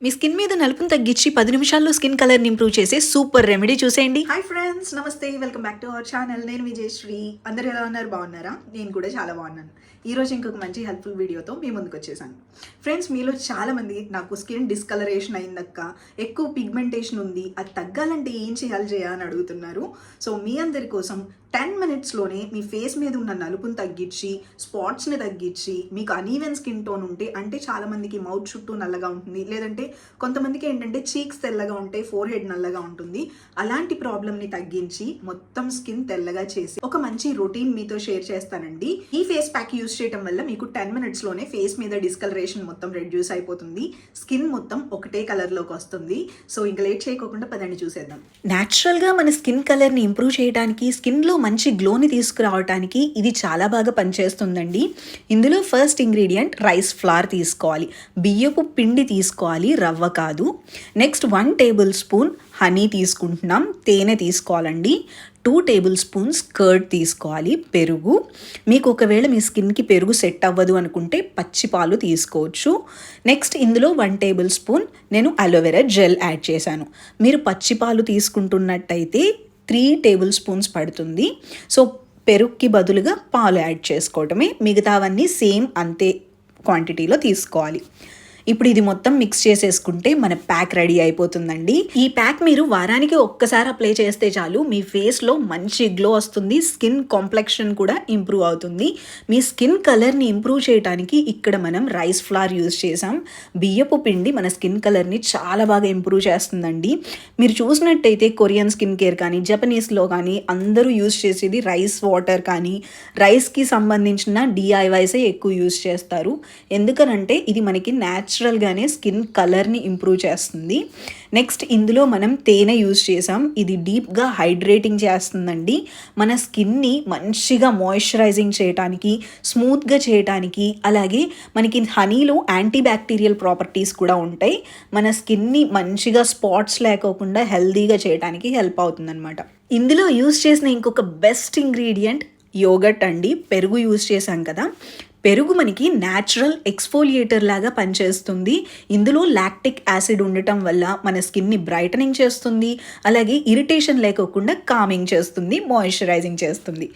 మీ skin మీద నలుపును తగ్గించి 10 నిమిషాల్లో స్కిన్ కలర్ని ఇంప్రూవ్ చేసే సూపర్ రెమెడీ చూసేయండి. హాయ్ ఫ్రెండ్స్, నమస్తే, welcome back to our channel. నేను విజయశ్రీ. అందరూ ఎలా ఉన్నారు? బాగున్నారా? నేను కూడా చాలా బాగున్నాను. ఈరోజు ఇంకొక మంచి హెల్ప్ఫుల్ వీడియోతో మీ ముందుకు వచ్చేసాను. ఫ్రెండ్స్, మీలో చాలామంది నాకు స్కిన్ డిస్కలరేషన్ అయిందక్క, ఎక్కువ పిగ్మెంటేషన్ ఉంది, అది తగ్గాలంటే ఏం చేయాలి అని అడుగుతున్నారు. సో మీ అందరి కోసం 10 మినిట్స్లోనే మీ ఫేస్ మీద ఉన్న నలుపును తగ్గించి, స్పాట్స్ని తగ్గించి, మీకు అనీవెన్ స్కిన్ టోన్ ఉంటే, అంటే చాలామందికి మౌత్ చుట్టూ నల్లగా ఉంటుంది, లేదంటే కొంతమందికి ఏంటంటే చీక్స్ తెల్లగా ఉంటాయి, ఫోర్ హెడ్ నల్లగా ఉంటుంది, అలాంటి ప్రాబ్లమ్ని తగ్గించి మొత్తం స్కిన్ తెల్లగా చేసి ఒక మంచి రొటీన్ మీతో షేర్ చేస్తానండి. ఈ ఫేస్ ప్యాక్ యూస్ చేయడం వల్ల మీకు 10 మినిట్స్లోనే ఫేస్ మీద డిస్కలరేషన్ మొత్తం రెడ్యూస్ అయిపోతుంది, స్కిన్ మొత్తం ఒకటే కలర్లోకి వస్తుంది. సో ఇంకా లేట్ చేయకుండా పదండి చూసేద్దాం. న్యాచురల్గా మన స్కిన్ కలర్ని ఇంప్రూవ్ చేయడానికి, స్కిన్లో మంచి గ్లోని తీసుకురావడానికి ఇది చాలా బాగా పనిచేస్తుందండి. ఇందులో ఫస్ట్ ఇంగ్రీడియంట్ రైస్ ఫ్లార్ తీసుకోవాలి, బియ్యపు పిండి తీసుకోవాలి, రవ్వ కాదు. నెక్స్ట్ 1 టేబుల్ స్పూన్ హనీ తీసుకుంటున్నాం, తేనె తీసుకోవాలండి. 2 టేబుల్ స్పూన్స్ కర్డ్ తీసుకోవాలి, పెరుగు. మీకు ఒకవేళ మీ స్కిన్కి పెరుగు సెట్ అవ్వదు అనుకుంటే పచ్చి పాలు తీసుకోవచ్చు. నెక్స్ట్ ఇందులో 1 టేబుల్ స్పూన్ నేను అలోవెరా జెల్ యాడ్ చేశాను. మీరు పచ్చి పాలు తీసుకుంటున్నట్టయితే 3 టేబుల్ స్పూన్స్ పడుతుంది. సో పెరుగుకి బదులుగా పాలు యాడ్ చేసుకోవటమే, మిగతావన్నీ సేమ్ అంతే క్వాంటిటీలో తీసుకోవాలి. ఇప్పుడు ఇది మొత్తం మిక్స్ చేసేసుకుంటే మన ప్యాక్ రెడీ అయిపోతుందండి. ఈ ప్యాక్ మీరు వారానికి ఒక్కసారి అప్లై చేస్తే చాలు, మీ ఫేస్లో మంచి గ్లో వస్తుంది, స్కిన్ కాంప్లెక్షన్ కూడా ఇంప్రూవ్ అవుతుంది. మీ స్కిన్ కలర్ని ఇంప్రూవ్ చేయడానికి ఇక్కడ మనం రైస్ ఫ్లార్ యూజ్ చేసాం. బియ్యపు పిండి మన స్కిన్ కలర్ని చాలా బాగా ఇంప్రూవ్ చేస్తుందండి. మీరు చూసినట్టయితే కొరియన్ స్కిన్ కేర్ కానీ, జపనీస్లో కానీ అందరూ యూజ్ చేసేది రైస్ వాటర్ కానీ, రైస్కి సంబంధించిన డిఐవైసే ఎక్కువ యూజ్ చేస్తారు. ఎందుకనంటే ఇది మనకి న్యాచురల్గానే స్కిన్ కలర్ని ఇంప్రూవ్ చేస్తుంది. నెక్స్ట్ ఇందులో మనం తేనె యూజ్ చేసాం, ఇది డీప్గా హైడ్రేటింగ్ చేస్తుందండి. మన స్కిన్ని మంచిగా మాయిశ్చరైజింగ్ చేయడానికి, స్మూత్గా చేయడానికి, అలాగే మనకి హనీలో యాంటీ బ్యాక్టీరియల్ ప్రాపర్టీస్ కూడా ఉంటాయి. మన స్కిన్ని మంచిగా స్పాట్స్ లేకోకుండా హెల్దీగా చేయడానికి హెల్ప్ అవుతుందన్నమాట. ఇందులో యూజ్ చేసిన ఇంకొక బెస్ట్ ఇంగ్రీడియంట్ యోగర్ట్ అండి. పెరుగు యూజ్ చేసాం కదా, పెరుగు మనకి న్యాచురల్ ఎక్స్ఫోలియేటర్ లాగా పనిచేస్తుంది. ఇందులో లాక్టిక్ యాసిడ్ ఉండటం వల్ల మన స్కిన్ని బ్రైటనింగ్ చేస్తుంది, అలాగే ఇరిటేషన్ లేకోకుండా కామింగ్ చేస్తుంది, మాయిశ్చరైజింగ్ చేస్తుంది.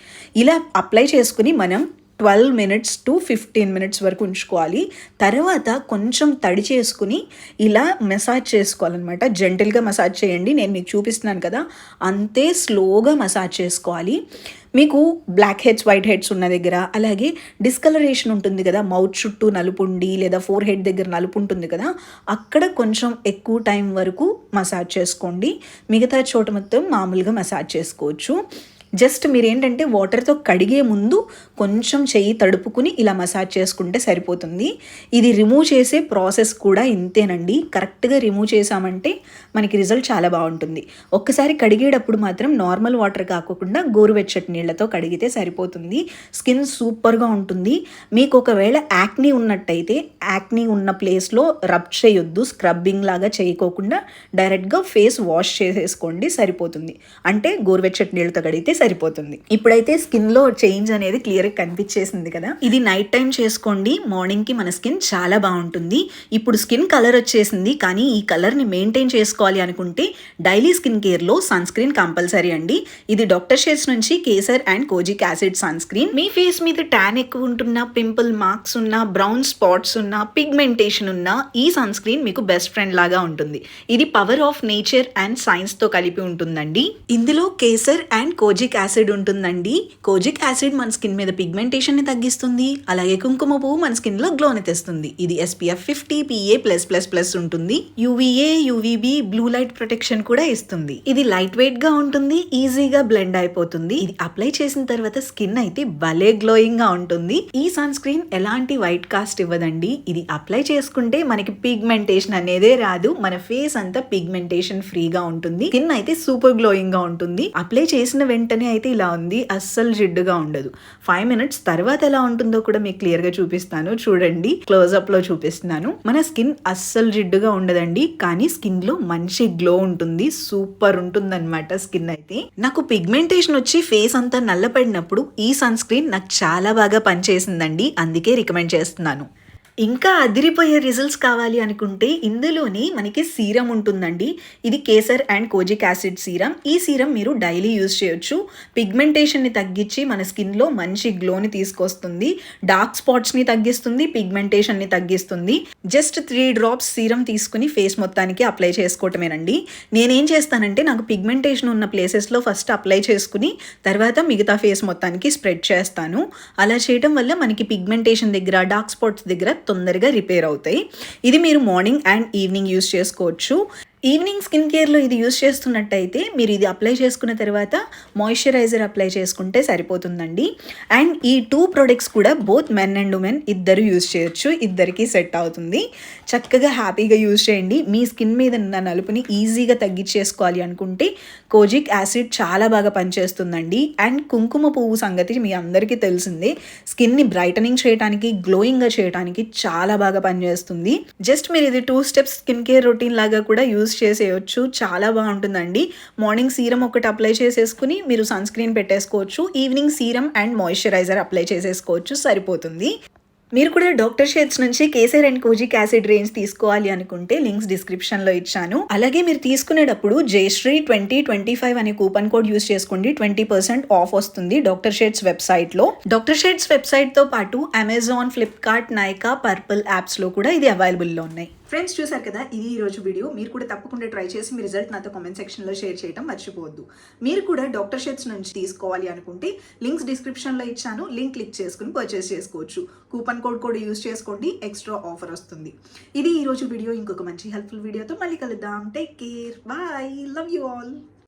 ఇలా అప్లై చేసుకుని మనం 12 మినిట్స్ టు 15 మినిట్స్ వరకు ఉంచుకోవాలి. తర్వాత కొంచెం తడి చేసుకుని ఇలా మసాజ్ చేసుకోవాలన్నమాట. జెంటిల్గా మసాజ్ చేయండి, నేను మీకు చూపిస్తున్నాను కదా అంతే స్లోగా మసాజ్ చేసుకోవాలి. మీకు బ్లాక్ హెడ్స్, వైట్ హెడ్స్ ఉన్న దగ్గర, అలాగే డిస్కలరేషన్ ఉంటుంది కదా, మౌత్ చుట్టూ నలుపు ఉండి లేదా ఫోర్ హెడ్ దగ్గర నలుపు ఉంటుంది కదా, అక్కడ కొంచెం ఎక్కువ టైం వరకు మసాజ్ చేసుకోండి. మిగతా చోట మొత్తం మామూలుగా మసాజ్ చేసుకోవచ్చు. జస్ట్ మీరు ఏంటంటే వాటర్తో కడిగే ముందు కొంచెం చెయ్యి తడుపుకుని ఇలా మసాజ్ చేసుకుంటే సరిపోతుంది. ఇది రిమూవ్ చేసే ప్రాసెస్ కూడా ఇంతేనండి. కరెక్ట్గా రిమూవ్ చేసామంటే మనకి రిజల్ట్ చాలా బాగుంటుంది. ఒక్కసారి కడిగేటప్పుడు మాత్రం నార్మల్ వాటర్ కాకుండా గోరువెచ్చటి నీళ్ళతో కడిగితే సరిపోతుంది. స్కిన్ సూపర్గా ఉంటుంది. మీకు ఒకవేళ యాక్నీ ఉన్నట్టయితే యాక్నీ ఉన్న ప్లేస్లో రబ్ చేయొద్దు, స్క్రబ్బింగ్ లాగా చేయకోకుండా డైరెక్ట్గా ఫేస్ వాష్ చేసేసుకోండి, సరిపోతుంది. అంటే గోరువెచ్చటి నీళ్ళతో కడిగితే సరిపోతుంది. ఇప్పుడైతే స్కిన్ లో చేంజ్ అనేది క్లియర్ గా కనిపించేసింది కదా. ఇది నైట్ టైం చేసుకోండి, మార్నింగ్ కి మన స్కిన్ చాలా బాగుంటుంది. ఇప్పుడు స్కిన్ కలర్ వచ్చేసింది, కానీ ఈ కలర్ ని మెయింటైన్ చేసుకోవాలి అనుకుంటే డైలీ స్కిన్ కేర్ లో సన్ స్క్రీన్ కంపల్సరీ అండి. ఇది డాక్టర్ షేడ్స్ నుంచి kesar and kojic acid sunscreen. మీ ఫేస్ మీద ట్యాన్ ఎక్కువ ఉంటున్నా, పింపుల్ మార్క్స్ ఉన్నా, బ్రౌన్ స్పాట్స్ ఉన్నా, పిగ్మెంటేషన్ ఉన్నా ఈ సన్ స్క్రీన్ మీకు బెస్ట్ ఫ్రెండ్ లాగా ఉంటుంది. ఇది power of nature and science తో కలిపి ఉంటుందండి. ఇందులో కేసర్ అండ్ కోజిక్ యాసిడ్ ఉంటుందండి. కోజిక్ యాసిడ్ మన స్కిన్ మీద పిగ్మెంటేషన్ ని తగ్గిస్తుంది, అలాగే కుంకుమ పువ్వు మన స్కిన్ లో గ్లోని తెస్తుంది. ఇది SPF 50 PA+++ ఉంటుంది. UVA, UVB blue light protection కూడా ఇస్తుంది. ఇది లైట్ వెయిట్ గా ఉంటుంది, ఈజీగా బ్లెండ్ అయిపోతుంది. ఇది అప్లై చేసిన తర్వాత స్కిన్ అయితే భలే గ్లోయింగ్ గా ఉంటుంది. ఈ సన్ స్క్రీన్ ఎలాంటి వైట్ కాస్ట్ ఇవ్వదండి. ఇది అప్లై చేసుకుంటే మనకి పిగ్మెంటేషన్ అనేదే రాదు, మన ఫేస్ అంతా పిగ్మెంటేషన్ ఫ్రీగా ఉంటుంది. స్కిన్ అయితే సూపర్ గ్లోయింగ్ గా ఉంటుంది. అప్లై చేసిన వెంటనే అయితే ఇలా ఉంది, అస్సలు జిడ్డుగా ఉండదు. 5 మినిట్స్ తర్వాత ఎలా ఉంటుందో కూడా మీకు క్లియర్ గా చూపిస్తాను, చూడండి. క్లోజ్అప్ లో చూపిస్తున్నాను. మన స్కిన్ అస్సలు జిడ్డుగా ఉండదండి, కానీ స్కిన్ లో మంచి గ్లో ఉంటుంది, సూపర్ ఉంటుంది అనమాట స్కిన్ అయితే. నాకు పిగ్మెంటేషన్ వచ్చి ఫేస్ అంతా నల్లపడినప్పుడు ఈ సన్ స్క్రీన్ నాకు చాలా బాగా పనిచేసిందండి, అందుకే రికమెండ్ చేస్తున్నాను. ఇంకా అదిరిపోయే రిజల్ట్స్ కావాలి అనుకుంటే ఇందులోనే మనకి సీరం ఉంటుందండి. ఇది kesar and kojic acid serum. ఈ సీరం మీరు డైలీ యూజ్ చేయొచ్చు. పిగ్మెంటేషన్ని తగ్గించి మన స్కిన్లో మంచి గ్లోని తీసుకొస్తుంది. డార్క్ స్పాట్స్ని తగ్గిస్తుంది, పిగ్మెంటేషన్ని తగ్గిస్తుంది. జస్ట్ 3 డ్రాప్స్ సీరం తీసుకుని ఫేస్ మొత్తానికి అప్లై చేసుకోవటమేనండి. నేనేం చేస్తానంటే నాకు పిగ్మెంటేషన్ ఉన్న ప్లేసెస్లో ఫస్ట్ అప్లై చేసుకుని తర్వాత మిగతా ఫేస్ మొత్తానికి స్ప్రెడ్ చేస్తాను. అలా చేయడం వల్ల మనకి పిగ్మెంటేషన్ దగ్గర, డార్క్ స్పాట్స్ దగ్గర తొందరగా రిపేర్ అవుతాయి. ఇది మీరు మార్నింగ్ అండ్ ఈవినింగ్ యూస్ చేసుకోవచ్చు. ఈవినింగ్ స్కిన్ కేర్లో ఇది యూస్ చేస్తున్నట్టయితే మీరు ఇది అప్లై చేసుకున్న తర్వాత మాయిశ్చరైజర్ అప్లై చేసుకుంటే సరిపోతుందండి. అండ్ ఈ 2 ప్రొడక్ట్స్ కూడా బోత్ మెన్ అండ్ ఉమెన్ ఇద్దరు యూస్ చేయొచ్చు. ఇద్దరికి సెట్ అవుతుంది. చక్కగా హ్యాపీగా యూస్ చేయండి. మీ స్కిన్ మీద ఉన్న నలుపుని ఈజీగా తగ్గించేసుకోవాలి అనుకుంటే కోజిక్ యాసిడ్ చాలా బాగా పనిచేస్తుందండి. అండ్ కుంకుమ పువ్వు సంగతి మీ అందరికీ తెలిసిందే. స్కిన్ని బ్రైటనింగ్ చేయడానికి, గ్లోయింగ్గా చేయడానికి చాలా బాగా పనిచేస్తుంది. జస్ట్ మీరు ఇది 2 స్టెప్స్ స్కిన్ కేర్ రొటీన్ లాగా కూడా యూస్ చేసేయచ్చు. చాలా బాగుంటుందండి. మార్నింగ్ సీరం ఒకటి అప్లై చేసేసుకుని మీరు సన్ స్క్రీన్ పెట్టేసుకోవచ్చు. Evening serum and moisturiser apply చేసేసుకోవచ్చు, సరిపోతుంది. మీరు కూడా డాక్టర్ షేడ్స్ నుంచి kesar and kojic acid range తీసుకోవాలి అనుకుంటే లింక్స్ డిస్క్రిప్షన్లో ఇచ్చాను. అలాగే మీరు తీసుకునేటప్పుడు జయశ్రీ 2025 అనే కూపన్ కోడ్ యూస్ చేసుకోండి. 20% ఆఫ్ వస్తుంది డాక్టర్ షేడ్స్ వెబ్సైట్లో. డాక్టర్ షేడ్స్ వెబ్సైట్తో పాటు అమెజాన్, ఫ్లిప్కార్ట్, నైకా, పర్పుల్ యాప్స్లో కూడా ఇది అవైలబుల్లో ఉన్నాయి. ఫ్రెండ్స్ చూసారు కదా, ఇది ఈరోజు వీడియో. మీరు కూడా తప్పకుండా ట్రై చేసి మీ రిజల్ట్ నాతో కామెంట్ సెక్షన్లో షేర్ చేయడం మర్చిపోవద్దు. మీరు కూడా డాక్టర్ షేడ్స్ నుంచి తీసుకోవాలి అనుకుంటే లింక్స్ డిస్క్రిప్షన్లో ఇచ్చాను. లింక్ క్లిక్ చేసుకుని పర్చేస్ చేసుకోవచ్చు. కూపన్ కోడ్ కూడా యూస్ చేసుకోండి, ఎక్స్ట్రా ఆఫర్ వస్తుంది. ఇది ఈరోజు వీడియో. ఇంకొక మంచి హెల్ప్ఫుల్ వీడియోతో మళ్ళీ కలుద్దాం. Take care, bye, love you all.